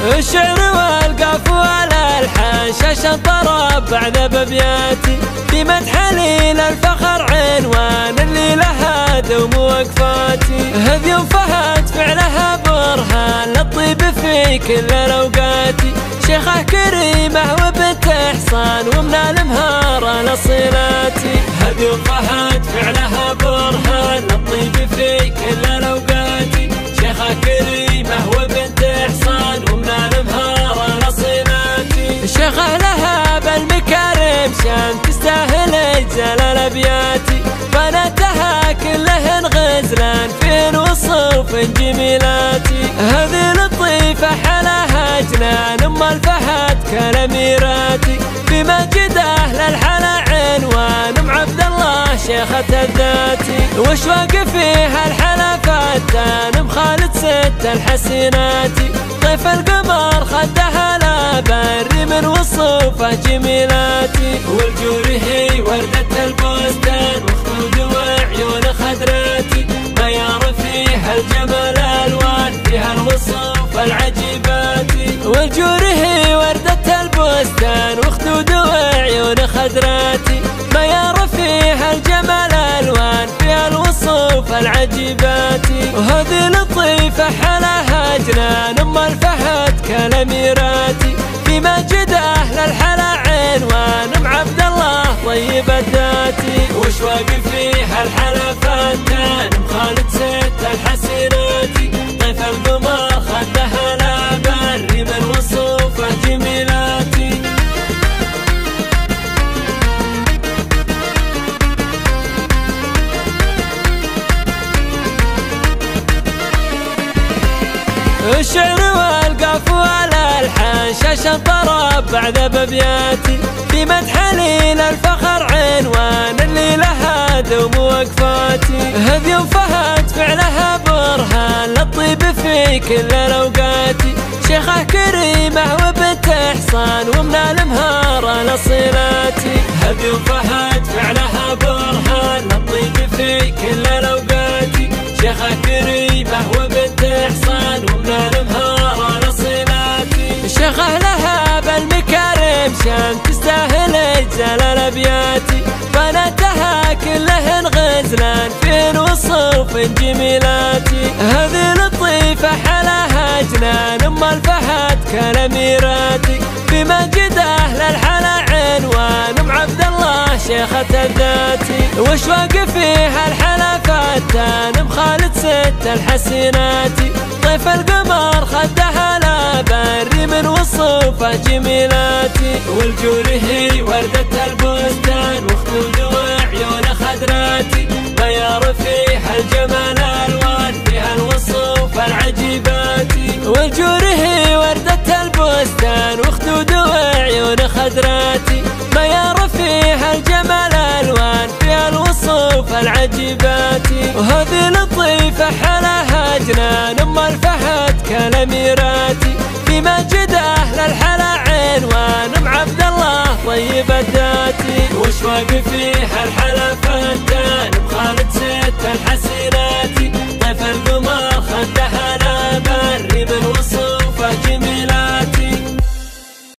الشعر والقاف والالحان شاشة طرب بعد بابياتي في مدح لي للفخر عنوان اللي لها دوم وقفاتي. هذي فهد فعلها برهان للطيب في كل الاوقات، شيخه كريمه وبنت احصان ومن الامهار لصلاتي. هذي فهد فعلها برهان للطيب في كل الاوقات، شيخه كريمه وبنت احصان ومن الامهار لصلاتي. شيخه لها بالمكارم شام تستاهل اجزال الابيات، بناتها كلهن غزلان في وصوف جميلاتي. هذه لطيفه حلاها جنان ام الفهد كالاميراتي، في مجده للحلا عنوان ام عبد الله شيخة الذاتي. واشواق فيها الحلا فتان ام خالد ست الحسيناتي، طيف القمر خدها لا بري من وصوفه جميلاتي. والجور هي وردة البستان وخدود وعيون خضراتي، بيار فيها الجمال الوان فيها الوصوف العجيباتي. والجور هي وردة البستان وخدود وعيون خضراتي، بيار فيها الجمال الوان فيها الوصوف العجيباتي. وهذه لطيفه حلاها جنان ام الفهد كالاميراتي، في مجده للحلا عنوان ام عبد الله طيب الذاتي. واشواق فيها الحلا فتان ام خالد ست الحسيناتي، طيف القمر خدها لا بري من وصوفه جميلاتي. الشعر والقاف والالحان شاشة طرب بعد بابياتي، في مدح لي للفخر عنوان اللي لها دوم وقفاتي. هذي فهد فعلها برهان للطيب في كل الاوقات، شيخه كريمه وبنت احصان ومن الامهار لصلاتي. هذي فهد فعلها برهان للطيب في كل الاوقات، شيخه كريمه وبنت احصان ومن الامهار لصلاتي. شيخه لها بالمكارم شام تستاهل اجزال الابيات، بناتها كلهن غزلان في وصوف جميلاتي. هذه لطيفه حلاها جنان ام الفهد كالاميراتي، في مجده للحلا عنوان ام عبد الله شيخة الذاتي. واشواق فيها الحلا فتان ام خالد ست الحسيناتي، طيف القمر خدها لا بري من وصوفه جميلاتي. والجور هي وردة البستان وخدود وعيون خضراتي، بيار فيها الجمال الوان فيها الوصوف العجيباتي. والجور هي وردة البستان وخدود وعيون خضراتي، بيار فيها الجمال الوان فيها الوصوف العجيباتي. وهذه لطيفه حلاها جنان ام الفهد كالاميراتي، في مجده للحلا عنوان ام عبد الله طيب الذاتي. واشواق فيها الحلا فتان ام خالد ست الحسيناتي، طيف القمر خدها لا